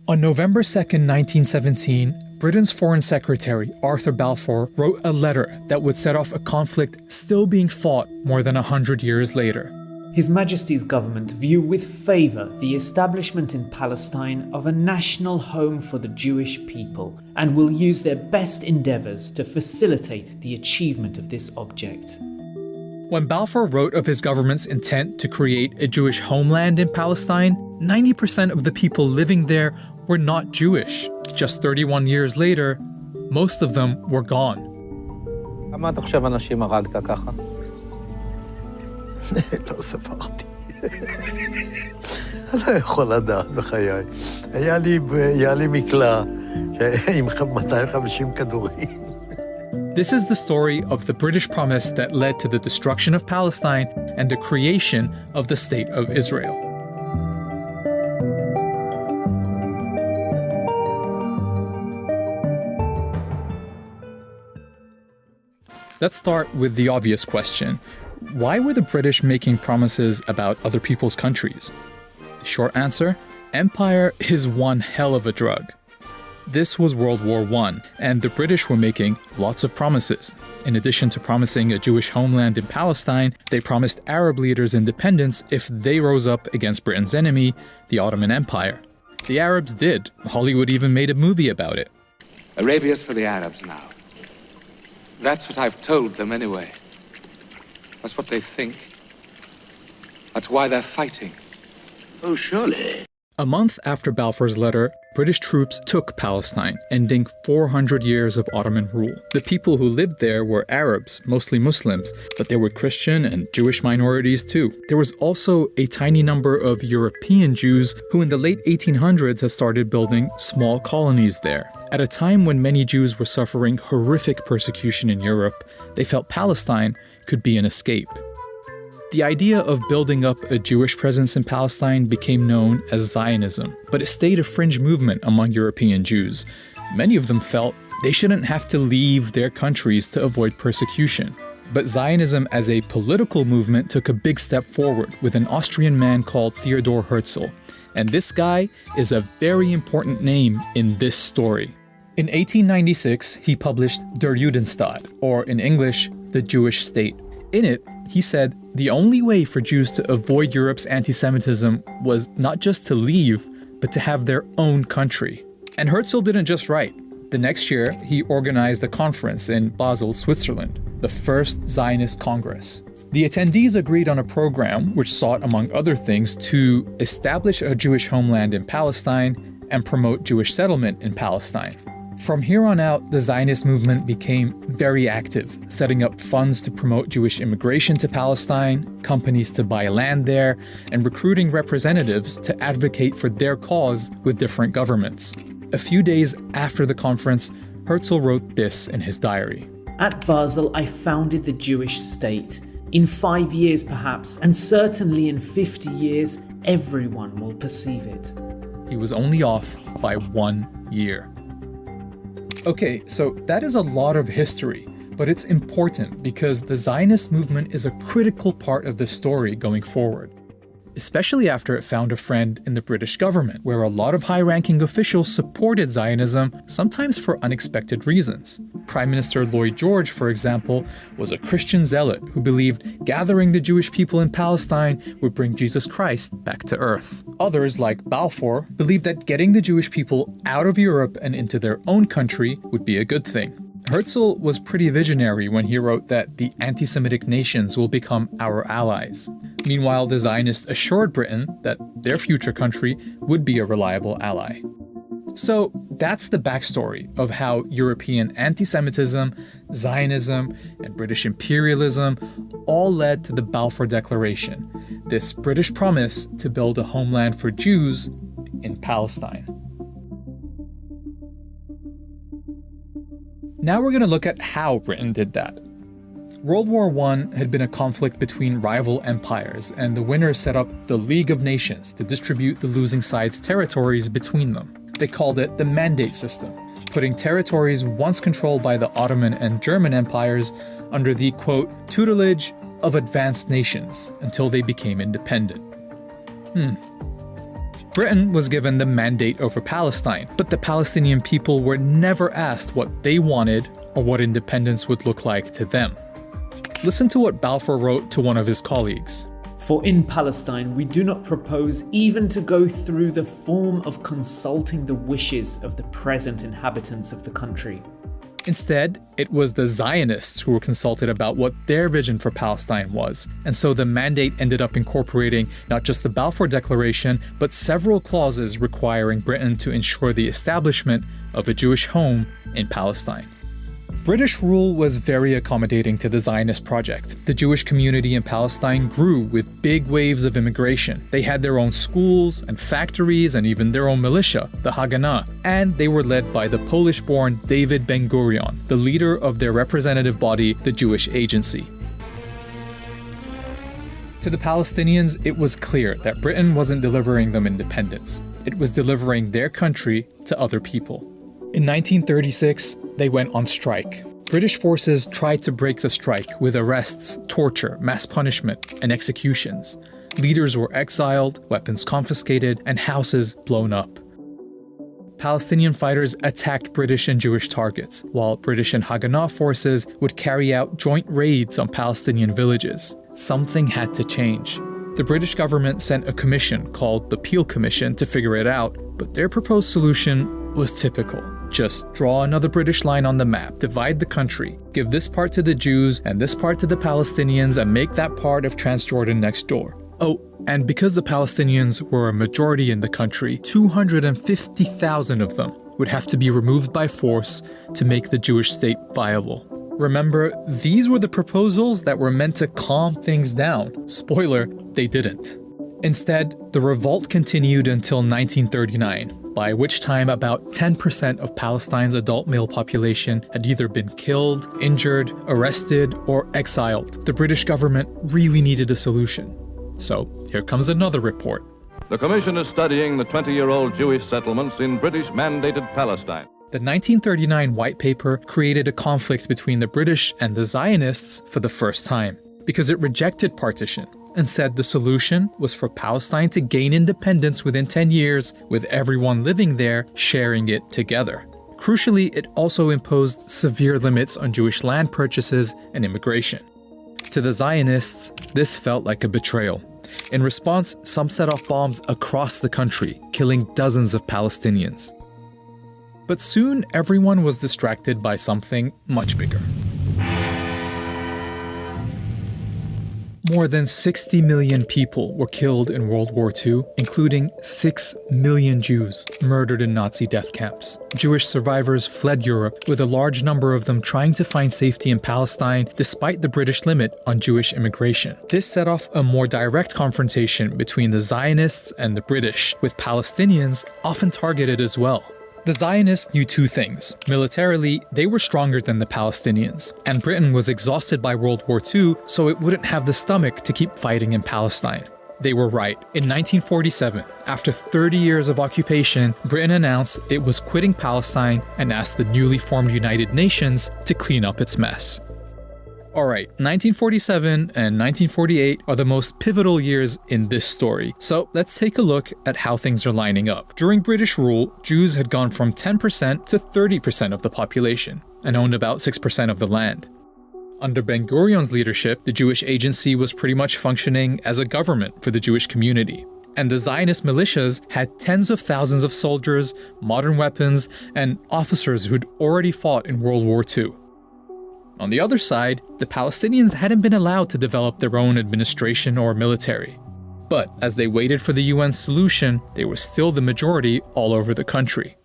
On November 2nd, 1917, Britain's Foreign Secretary Arthur Balfour wrote a letter that would set off a conflict still being fought more than 100 years later. His Majesty's government view with favour the establishment in Palestine of a national home for the Jewish people and will use their best endeavours to facilitate the achievement of this object. When Balfour wrote of his government's intent to create a Jewish homeland in Palestine, 90% of the people living there were not Jewish. Just 31 years later, most of them were gone. כמה אתה חושב אנשים הרגת ככה? לא ספרתי. אני לא יכול לדעת בחיי. היה לי מקלע עם 250 כדורים. This is the story of the British promise that led to the destruction of Palestine and the creation of the State of Israel. Let's start with the obvious question. Why were the British making promises about other people's countries? The short answer? Empire is one hell of a drug. This was World War I, and the British were making lots of promises. In addition to promising a Jewish homeland in Palestine, they promised Arab leaders independence if they rose up against Britain's enemy, the Ottoman Empire. The Arabs did. Hollywood even made a movie about it. Arabia's for the Arabs now. That's what I've told them anyway. That's what they think. That's why they're fighting. Oh, surely. A month after Balfour's letter, British troops took Palestine, ending 400 years of Ottoman rule. The people who lived there were Arabs, mostly Muslims, but there were Christian and Jewish minorities too. There was also a tiny number of European Jews who in the late 1800s had started building small colonies there. At a time when many Jews were suffering horrific persecution in Europe, they felt Palestine could be an escape. The idea of building up a Jewish presence in Palestine became known as Zionism, but it stayed a fringe movement among European Jews. Many of them felt they shouldn't have to leave their countries to avoid persecution. But Zionism as a political movement took a big step forward with an Austrian man called Theodor Herzl. And this guy is a very important name in this story. In 1896, he published Der Judenstaat, or in English, The Jewish State. In it, he said the only way for Jews to avoid Europe's anti-Semitism was not just to leave, but to have their own country. And Herzl didn't just write. The next year, he organized a conference in Basel, Switzerland, the first Zionist Congress. The attendees agreed on a program which sought, among other things, to establish a Jewish homeland in Palestine and promote Jewish settlement in Palestine. From here on out, the Zionist movement became very active, setting up funds to promote Jewish immigration to Palestine, companies to buy land there, and recruiting representatives to advocate for their cause with different governments. A few days after the conference, Herzl wrote this in his diary. At Basel, I founded the Jewish state. In 5 years perhaps, and certainly in 50 years, everyone will perceive it. He was only off by 1 year. Okay, so that is a lot of history, but it's important because the Zionist movement is a critical part of the story going forward, especially after it found a friend in the British government, where a lot of high-ranking officials supported Zionism, sometimes for unexpected reasons. Prime Minister Lloyd George, for example, was a Christian zealot who believed gathering the Jewish people in Palestine would bring Jesus Christ back to earth. Others, like Balfour, believed that getting the Jewish people out of Europe and into their own country would be a good thing. Herzl was pretty visionary when he wrote that the anti-Semitic nations will become our allies. Meanwhile, the Zionists assured Britain that their future country would be a reliable ally. So that's the backstory of how European anti-Semitism, Zionism, and British imperialism all led to the Balfour Declaration, this British promise to build a homeland for Jews in Palestine. Now we're going to look at how Britain did that. World War I had been a conflict between rival empires, and the winners set up the League of Nations to distribute the losing side's territories between them. They called it the Mandate System, putting territories once controlled by the Ottoman and German empires under the, quote, tutelage of advanced nations until they became independent. Britain was given the mandate over Palestine, but the Palestinian people were never asked what they wanted or what independence would look like to them. Listen to what Balfour wrote to one of his colleagues. For in Palestine we do not propose even to go through the form of consulting the wishes of the present inhabitants of the country. Instead, it was the Zionists who were consulted about what their vision for Palestine was, and so the mandate ended up incorporating not just the Balfour Declaration, but several clauses requiring Britain to ensure the establishment of a Jewish home in Palestine. British rule was very accommodating to the Zionist project. The Jewish community in Palestine grew with big waves of immigration. They had their own schools and factories and even their own militia, the Haganah, and they were led by the Polish-born David Ben-Gurion, the leader of their representative body, the Jewish Agency. To the Palestinians, it was clear that Britain wasn't delivering them independence. It was delivering their country to other people. In 1936, they went on strike. British forces tried to break the strike with arrests, torture, mass punishment, and executions. Leaders were exiled, weapons confiscated, and houses blown up. Palestinian fighters attacked British and Jewish targets, while British and Haganah forces would carry out joint raids on Palestinian villages. Something had to change. The British government sent a commission called the Peel Commission to figure it out, but their proposed solution was typical. Just draw another British line on the map, divide the country, give this part to the Jews and this part to the Palestinians, and make that part of Transjordan next door. Oh, and because the Palestinians were a majority in the country, 250,000 of them would have to be removed by force to make the Jewish state viable. Remember, these were the proposals that were meant to calm things down. Spoiler, they didn't. Instead, the revolt continued until 1939, by which time about 10% of Palestine's adult male population had either been killed, injured, arrested, or exiled. The British government really needed a solution. So, here comes another report. The Commission is studying the 20-year-old Jewish settlements in British-mandated Palestine. The 1939 White Paper created a conflict between the British and the Zionists for the first time, because it rejected partition and said the solution was for Palestine to gain independence within 10 years, with everyone living there sharing it together. Crucially, it also imposed severe limits on Jewish land purchases and immigration. To the Zionists, this felt like a betrayal. In response, some set off bombs across the country, killing dozens of Palestinians. But soon, everyone was distracted by something much bigger. More than 60 million people were killed in World War II, including 6 million Jews murdered in Nazi death camps. Jewish survivors fled Europe, with a large number of them trying to find safety in Palestine despite the British limit on Jewish immigration. This set off a more direct confrontation between the Zionists and the British, with Palestinians often targeted as well. The Zionists knew two things. Militarily, they were stronger than the Palestinians, and Britain was exhausted by World War II, so it wouldn't have the stomach to keep fighting in Palestine. They were right. In 1947, after 30 years of occupation, Britain announced it was quitting Palestine and asked the newly formed United Nations to clean up its mess. Alright, 1947 and 1948 are the most pivotal years in this story, so let's take a look at how things are lining up. During British rule, Jews had gone from 10% to 30% of the population, and owned about 6% of the land. Under Ben-Gurion's leadership, the Jewish Agency was pretty much functioning as a government for the Jewish community. And the Zionist militias had tens of thousands of soldiers, modern weapons, and officers who'd already fought in World War II. On the other side, the Palestinians hadn't been allowed to develop their own administration or military. But as they waited for the UN's solution, they were still the majority all over the country.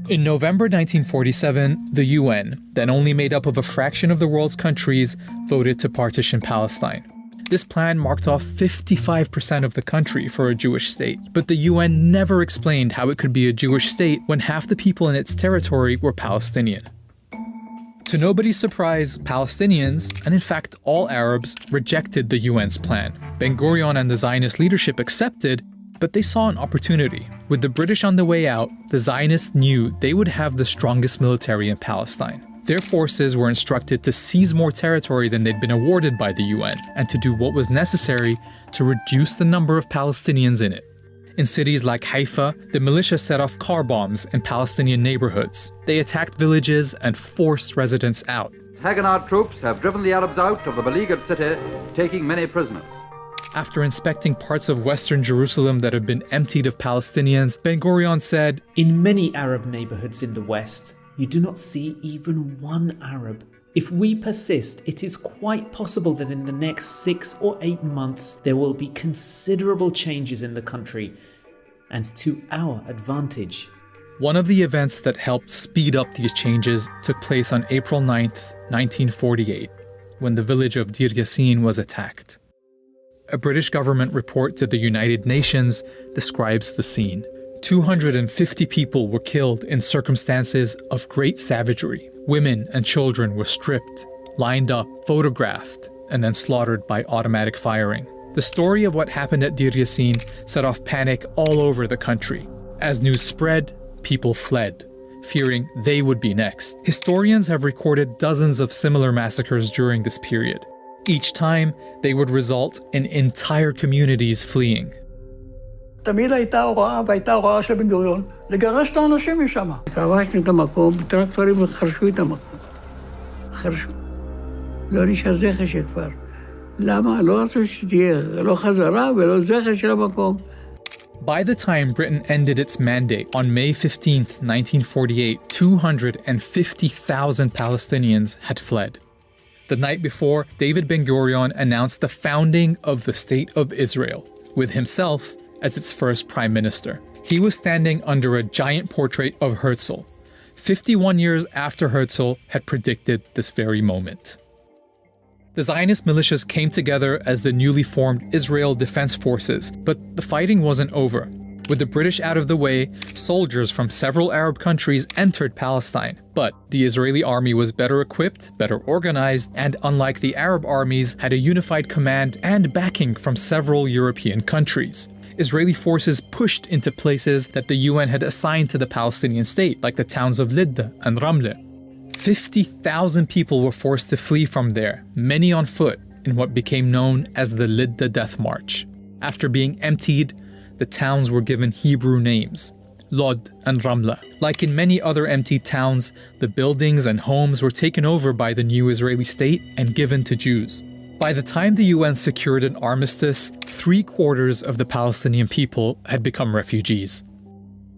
In November 1947, the UN, then only made up of a fraction of the world's countries, voted to partition Palestine. This plan marked off 55% of the country for a Jewish state, but the UN never explained how it could be a Jewish state when half the people in its territory were Palestinian. To nobody's surprise, Palestinians, and in fact all Arabs, rejected the UN's plan. Ben-Gurion and the Zionist leadership accepted, but they saw an opportunity. With the British on the way out, the Zionists knew they would have the strongest military in Palestine. Their forces were instructed to seize more territory than they'd been awarded by the UN and to do what was necessary to reduce the number of Palestinians in it. In cities like Haifa, the militia set off car bombs in Palestinian neighborhoods. They attacked villages and forced residents out. Haganah troops have driven the Arabs out of the beleaguered city, taking many prisoners. After inspecting parts of western Jerusalem that had been emptied of Palestinians, Ben-Gurion said, "In many Arab neighborhoods in the West, you do not see even one Arab. If we persist, it is quite possible that in the next 6 or 8 months there will be considerable changes in the country, and to our advantage." One of the events that helped speed up these changes took place on April 9th, 1948, when the village of Deir Yassin was attacked. A British government report to the United Nations describes the scene. 250 people were killed in circumstances of great savagery. Women and children were stripped, lined up, photographed, and then slaughtered by automatic firing. The story of what happened at Deir Yassin set off panic all over the country. As news spread, people fled, fearing they would be next. Historians have recorded dozens of similar massacres during this period. Each time, they would result in entire communities fleeing. תמיד הייתה הוראה, והייתה הוראה של בן גוריון, לגרש את האנשים משם. כבשנו את המקום, טרקטורים חרשו את המקום. חרשו. לא נשאר זכר של כפר. למה? לא רצו שתהיה, לא חזרה ולא זכר של המקום. By the time Britain ended its mandate on May 15, 1948, 250,000 Palestinians had fled. The night before, David Ben-Gurion announced the founding of the State of Israel, with himself as its first prime minister. He was standing under a giant portrait of Herzl, 51 years after Herzl had predicted this very moment. The Zionist militias came together as the newly formed Israel Defense Forces, but the fighting wasn't over. With the British out of the way, soldiers from several Arab countries entered Palestine. But the Israeli army was better equipped, better organized, and unlike the Arab armies, had a unified command and backing from several European countries. Israeli forces pushed into places that the UN had assigned to the Palestinian state, like the towns of Lidda and Ramle. 50,000 people were forced to flee from there, many on foot, in what became known as the Lidda Death March. After being emptied, the towns were given Hebrew names, Lod and Ramla. Like in many other emptied towns, the buildings and homes were taken over by the new Israeli state and given to Jews. By the time the UN secured an armistice, 3/4 of the Palestinian people had become refugees.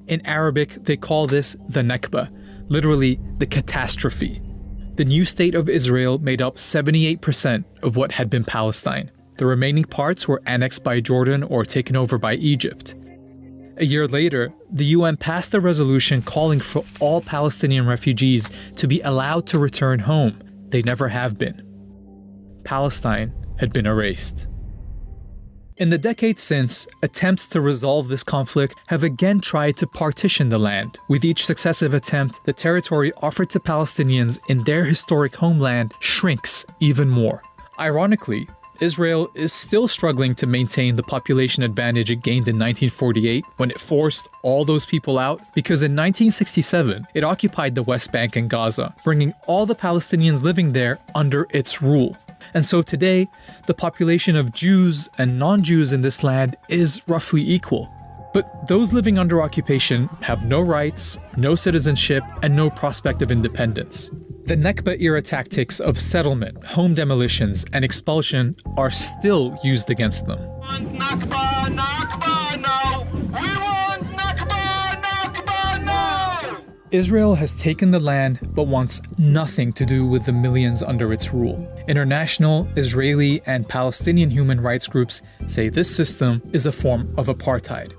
In Arabic, they call this the Nakba, literally the catastrophe. The new state of Israel made up 78% of what had been Palestine. The remaining parts were annexed by Jordan or taken over by Egypt. A year later, the UN passed a resolution calling for all Palestinian refugees to be allowed to return home. They never have been. Palestine had been erased. In the decades since, attempts to resolve this conflict have again tried to partition the land. With each successive attempt, the territory offered to Palestinians in their historic homeland shrinks even more. Ironically, Israel is still struggling to maintain the population advantage it gained in 1948 when it forced all those people out, because in 1967, it occupied the West Bank and Gaza, bringing all the Palestinians living there under its rule. And so today, the population of Jews and non-Jews in this land is roughly equal. But those living under occupation have no rights, no citizenship, and no prospect of independence. The Nakba-era tactics of settlement, home demolitions, and expulsion are still used against them. Nakba, Nakba, no! We want Nakba, Nakba, no! Israel has taken the land but wants nothing to do with the millions under its rule. International, Israeli, and Palestinian human rights groups say this system is a form of apartheid.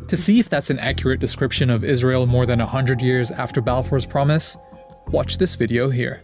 To see if that's an accurate description of Israel more than 100 years after Balfour's Promise, watch this video here.